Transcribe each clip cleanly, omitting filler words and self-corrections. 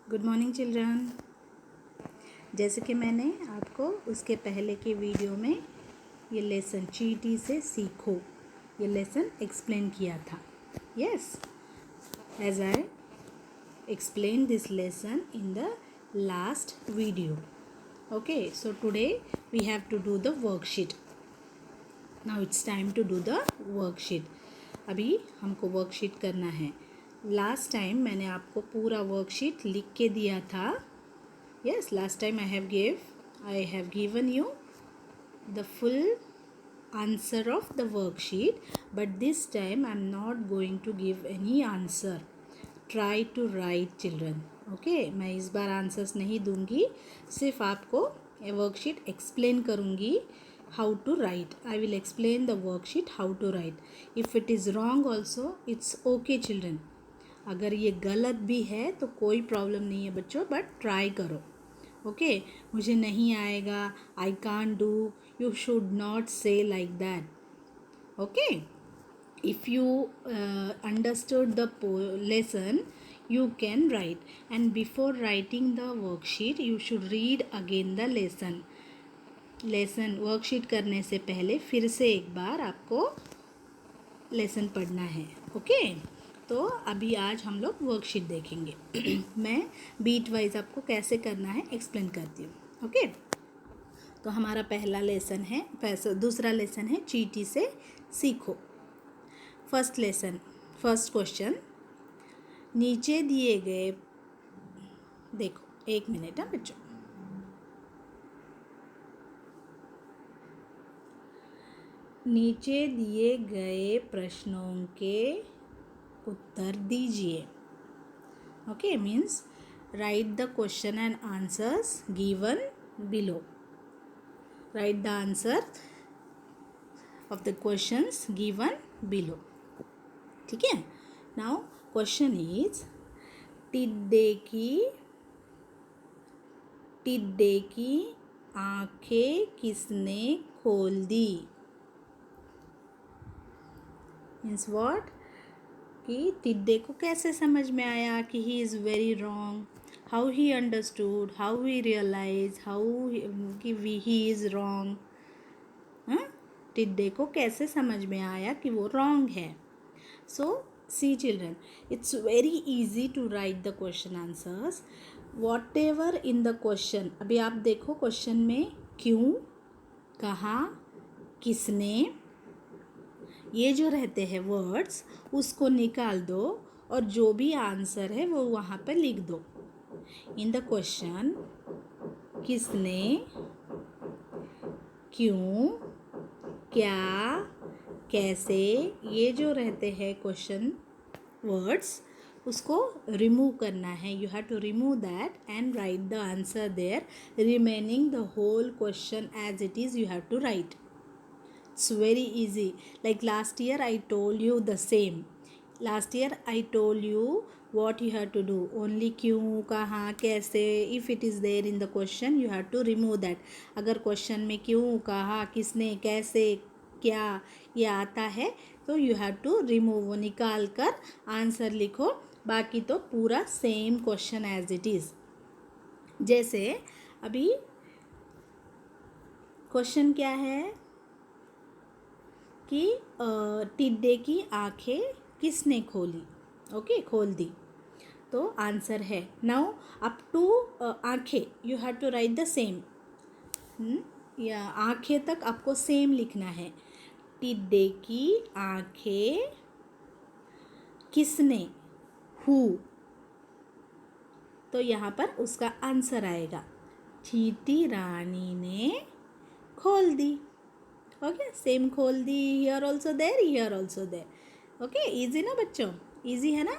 Good morning children. जैसे कि मैंने आपको उसके पहले के वीडियो में ये लेसन चींटी से सीखो ये लेसन एक्सप्लेन किया था। Yes, as I explain this lesson in the last video. Okay, so today we have to do the worksheet. Now it's time to do the worksheet. अभी हमको वर्कशीट करना है. लास्ट टाइम मैंने आपको पूरा worksheet लिख के दिया था. Yes, last time I have given you the full answer of the worksheet, but this time I am not going to give any answer. Try to write children. Okay, मैं इस बार answers नहीं दूंगी, सिर्फ आपको ये वर्कशीट एक्सप्लेन करूंगी. How to write. I will explain the worksheet how to write. If it is wrong also, it's okay children. अगर ये गलत भी है तो कोई प्रॉब्लम नहीं है बच्चों, बट ट्राई करो. ओके, मुझे नहीं आएगा, I can't do, you should not say like that. Okay, if you understood the lesson you can write, and before writing the worksheet you should read again the lesson worksheet करने से पहले फिर से एक बार आपको लेसन पढ़ना है. Okay, तो अभी आज हम लोग वर्कशीट देखेंगे. मैं बीट वाइज आपको कैसे करना है एक्सप्लेन करती हूँ. ओके, तो हमारा पहला लेसन है, दूसरा लेसन है चींटी से सीखो. फर्स्ट क्वेश्चन, नीचे दिए गए, देखो एक मिनट है बच्चों. नीचे दिए गए प्रश्नों के उत्तर दीजिए. Okay, means right the question and answers given below. Right the answer of the questions given below. ठीक है. नाउ क्वेश्चन इज, टिड्डे की आंखें किसने खोल दी. मीन्स व्हाट, कि टिड्डे को कैसे समझ में आया कि he is very wrong, how he understood, how he realize, how कि ही इज़ रॉन्ग. टिड्डे को कैसे समझ में आया कि वो रॉन्ग है. So see children, it's very easy to write the question answers whatever in the question. अभी आप देखो क्वेश्चन में क्यों, कहाँ, किसने, ये जो रहते हैं वर्ड्स उसको निकाल दो और जो भी आंसर है वो वहाँ पर लिख दो. इन द क्वेश्चन किसने, क्यों, क्या, कैसे, ये जो रहते हैं क्वेश्चन वर्ड्स उसको रिमूव करना है. You have to remove that and write the answer there. Remaining the whole question as it is you have to write. It's very easy. Like last year I told you the same. Last year I told you what you have to do. Only क्यों, कहाँ, कैसे. If it is there in the question you have to remove that. अगर question में क्यों, कहाँ, किसने, कैसे, क्या ये आता है तो you have to remove, वो निकाल कर आंसर लिखो. बाकी तो पूरा same question as it is. जैसे अभी क्वेश्चन क्या है कि टिड्डे की आंखें किसने खोली. ओके, खोल दी. तो आंसर है नाउ अप टू आंखें you have to write the same. या आंखें तक आपको सेम लिखना है. टिड्डे की आंखें किसने, हु, तो यहाँ पर उसका आंसर आएगा चींटी रानी ने खोल दी. ओके, सेम खोल दी. Here also there, here also there. Okay, easy ना बच्चों, ईजी है ना.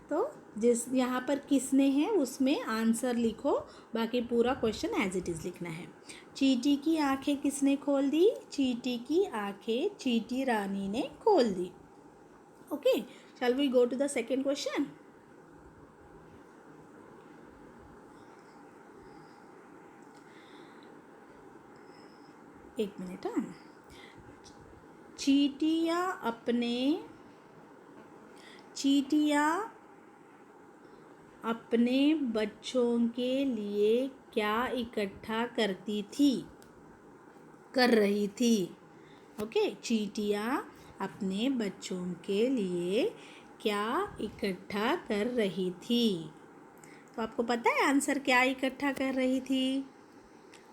तो जिस यहाँ पर किसने है उसमें आंसर लिखो, बाकी पूरा क्वेश्चन एज इट इज़ लिखना है. चींटी की आंखें किसने खोल दी, चींटी की आंखें चींटी रानी ने खोल दी. Okay, shall we go to the second question. एक मिनट. चींटियाँ अपने बच्चों के लिए क्या इकट्ठा कर रही थी। ओके, चींटियाँ अपने बच्चों के लिए क्या इकट्ठा कर रही थी। तो आपको पता है आंसर क्या इकट्ठा कर रही थी?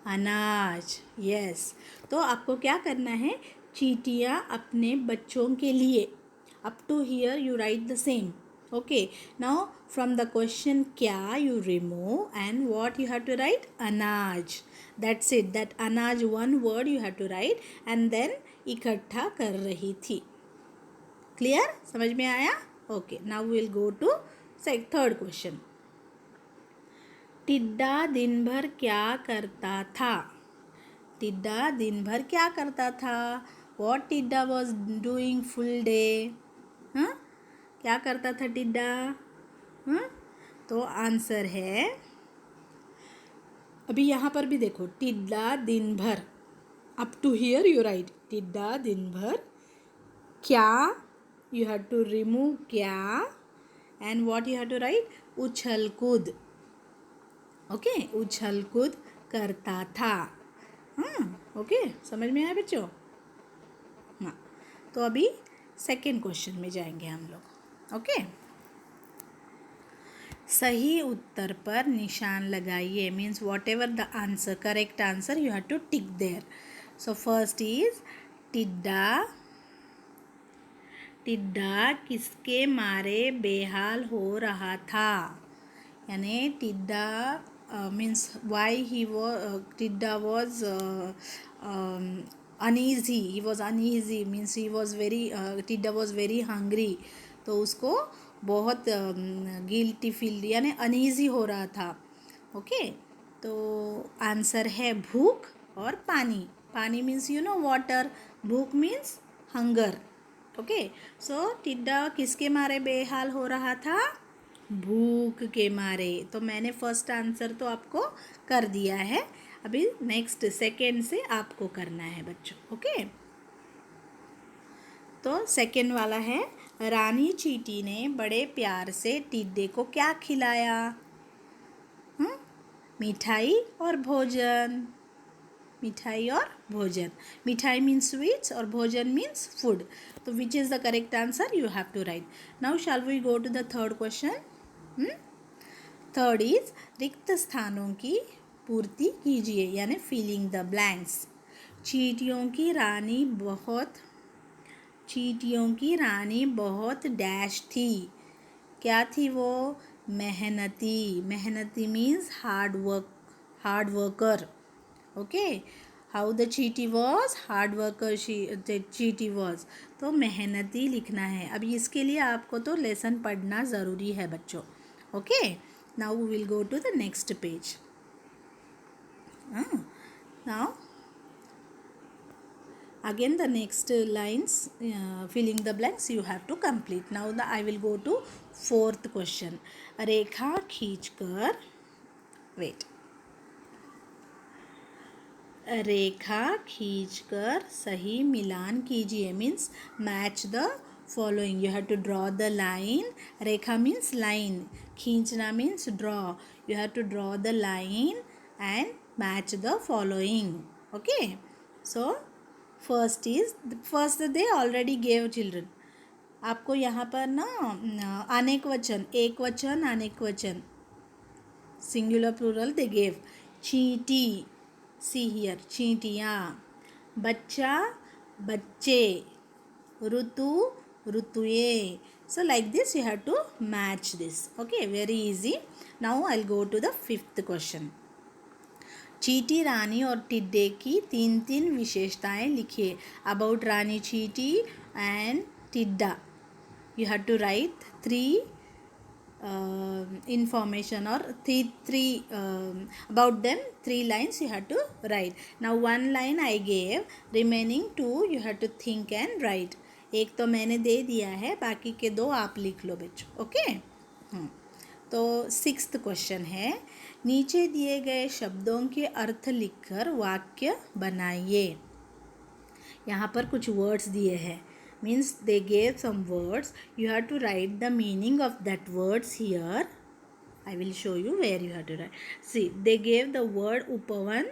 अनाज। यस। तो आपको क्या करना है? चींटियाँ अपने बच्चों के लिए, up to here you write the same. Okay, now from the question क्या you remove and what you have to write? Anaj. That's it. That anaj one word you have to write and then इकट्ठा कर रही थी. Clear? समझ में आया? Okay, now we will go to third question. टिड्डा दिन भर क्या करता था? टिड्डा दिन भर क्या करता था? What टिड्डा was doing full day? हाँ, क्या करता था टिड्डा? हाँ, तो आंसर है, अभी यहाँ पर भी देखो, टिड्डा दिन भर, up to here you write टिड्डा दिन भर क्या, यू हैव टू रिमूव क्या and what you have to write? उछल कूद. ओके, उछल कूद करता था. हाँ, ओके, समझ में आया बच्चों? हाँ, तो अभी सेकेंड क्वेश्चन में जाएंगे हम लोग. ओके, सही उत्तर पर निशान लगाइए. Means whatever the answer, correct answer you have to tick there. So first is टिड्डा. टिड्डा किसके मारे बेहाल हो रहा था? यानी टिड्डा मीन्स वाई ही टिड्डा was uneasy. He was uneasy means he was very टिड्डा was very hungry. तो उसको बहुत गिल्टी फील यानी अनईजी हो रहा था. ओके, तो आंसर है भूख और पानी. पानी मीन्स यू नो वाटर, भूख मीन्स हंगर. ओके, सो टिड्डा किसके मारे बेहाल हो रहा था? भूख के मारे. तो मैंने फर्स्ट आंसर तो आपको कर दिया है. अभी नेक्स्ट सेकेंड से आपको करना है बच्चों. ओके, तो सेकेंड वाला है, रानी चींटी ने बड़े प्यार से टिड्डे को क्या खिलाया? मिठाई और भोजन. मिठाई और भोजन. मिठाई मीन्स स्वीट्स और भोजन मीन्स फूड. तो which is the correct answer? You have to write. Now shall we go to the third question. Third is रिक्त स्थानों की पूर्ति कीजिए यानी फिलिंग द ब्लैंक्स. चींटियों की रानी बहुत डैश थी. क्या थी वो? मेहनती. मेहनती means hard worker. Okay, how the चींटी वॉज? हार्ड वर्कर चींटी वॉज. तो मेहनती लिखना है. अभी इसके लिए आपको तो लेसन पढ़ना ज़रूरी है बच्चों. Okay, now we will go to the next page. Now again the next lines, filling the blanks you have to complete. Now I will go to fourth question. रेखा खींचकर सही मिलान कीजिए. Means match the following. You have to draw the line. रेखा means line, खींचना means draw. You have to draw the line and match the following. Okay, so first they already gave children. आपको यहाँ पर ना अनेक वचन, एक वचन, अनेक वचन, सिंगुलर प्लूरल they gave. चींटी, see here, चींटियाँ. बच्चा, बच्चे. ऋतु, ऋतुएं. So like this you have to match this. Okay, very easy. Now I'll go to the fifth question. चींटी, रानी और टिड्डे की 3 विशेषताएं लिखिए. अबाउट रानी चींटी एंड टिड्डा you have to write 3 information or three about them. 3 lines you have to write. Now 1 line I gave, remaining 2 you have to think and write. एक तो मैंने दे दिया है, बाकी के 2 आप लिख लो बच्चों. ओके, तो 6th क्वेश्चन है, नीचे दिए गए शब्दों के अर्थ लिखकर वाक्य बनाइए. यहाँ पर कुछ वर्ड्स दिए हैं. Means they gave some words. You have to write the meaning of that words here I will show you where you have to write. See, they gave the word Upavan,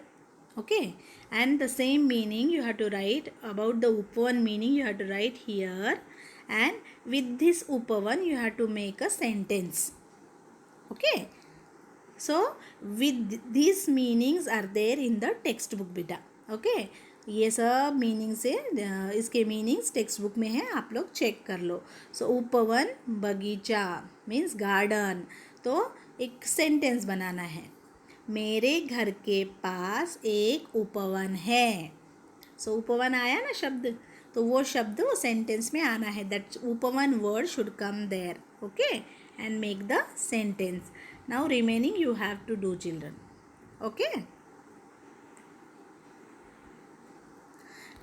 okay, and the same meaning you have to write about the Upavan meaning you have to write here, and with this Upavan you have to make a sentence, okay. So with these meanings are there in the textbook बेटा, okay. ये सब meaning से इसके meanings text book में है, आप लोग check कर लो. सो उपवन बगीचा मीन्स गार्डन. तो एक सेंटेंस बनाना है. मेरे घर के पास एक उपवन है. सो उपवन आया ना शब्द, तो वो शब्द वो सेंटेंस में आना है. दैट उपवन word should come there, okay, and make the sentence. Now remaining you have to do, children, okay.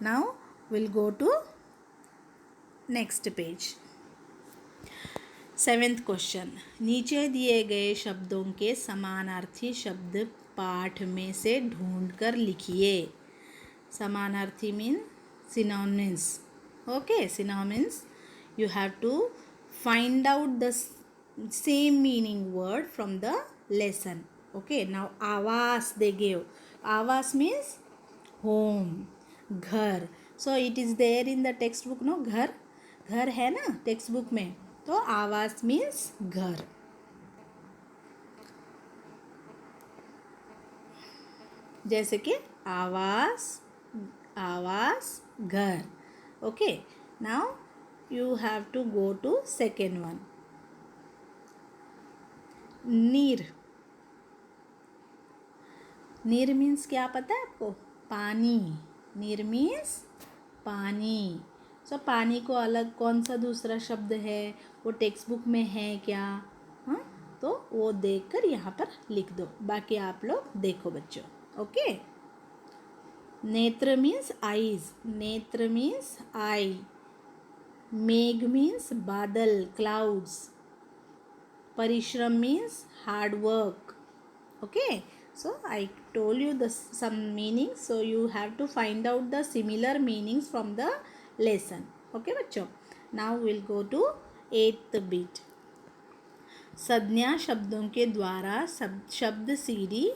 Now we'll go to next page. 7th question. नीचे दिए गए शब्दों के समानार्थी शब्द पाठ में से ढूंढकर लिखिए. समानार्थी mean synonyms, okay. Synonyms, you have to find out the same meaning word from the lesson, okay. Now आवास they gave. आवास means home, घर. So it is there in the textbook, no. घर, घर है ना टेक्स्ट बुक में. तो आवास means घर. जैसे कि आवास, आवास घर, okay. Now you have to go to second one. नीर. नीर मीन्स क्या पता है आपको? पानी. नीर मीन्स पानी. सो पानी को अलग कौन सा दूसरा शब्द है, वो टेक्स्ट बुक में है क्या? हाँ, तो वो देखकर यहाँ पर लिख दो. बाकी आप लोग देखो बच्चों, ओके. नेत्र मीन्स आईज. नेत्र मीन्स आई. मेघ मीन्स बादल, clouds. Parishram means hard work, okay. So I told you the some meanings, so you have to find out the similar meanings from the lesson, okay बच्चों. Now we'll go to 8th bit. संज्ञा शब्दों के द्वारा शब्द सीढ़ी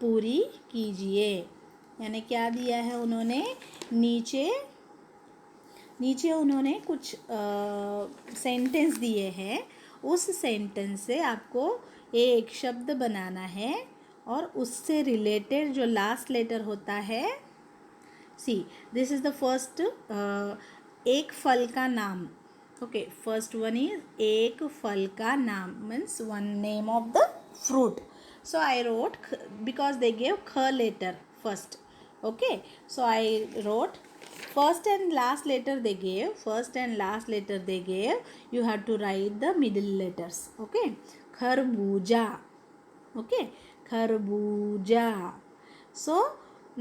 पूरी कीजिए. यानी क्या दिया है उन्होंने, नीचे उन्होंने कुछ सेंटेंस दिए हैं. उस सेंटेंस से आपको एक शब्द बनाना है और उससे रिलेटेड जो लास्ट लेटर होता है. सी, दिस इज द फर्स्ट. एक फल का नाम, ओके. फर्स्ट वन इज एक फल का नाम means one name of the fruit. So I wrote, because they gave ख letter first, okay. So I wrote first and last letter they gave. First and last letter they gave. You have to write the middle letters, okay. Kharbuja, okay. Kharbuja. So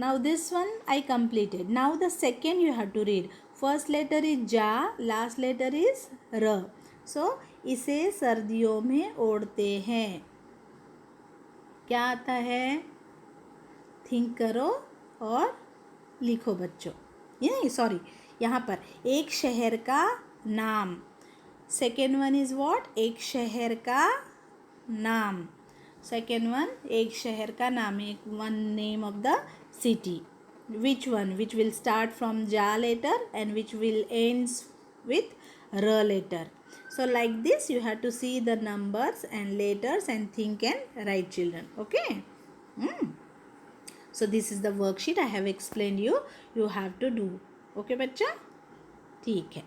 now this one I completed. Now the second you have to read. First letter is ja, last letter is ra. So इसे सर्दियों में ओढ़ते हैं. क्या आता है? Think करो और लिखो बच्चों. ये नहीं, सॉरी, यहाँ पर एक शहर का नाम. Second one is what? एक शहर का नाम. सेकेंड वन एक शहर का नाम, एक one name of the city. Which one? Which will start from जा letter and which will ends with र letter. So like this you have to see the numbers and letters and think and write, children, okay. So this is the worksheet I have explained you have to do, okay बच्चा. ठीक है.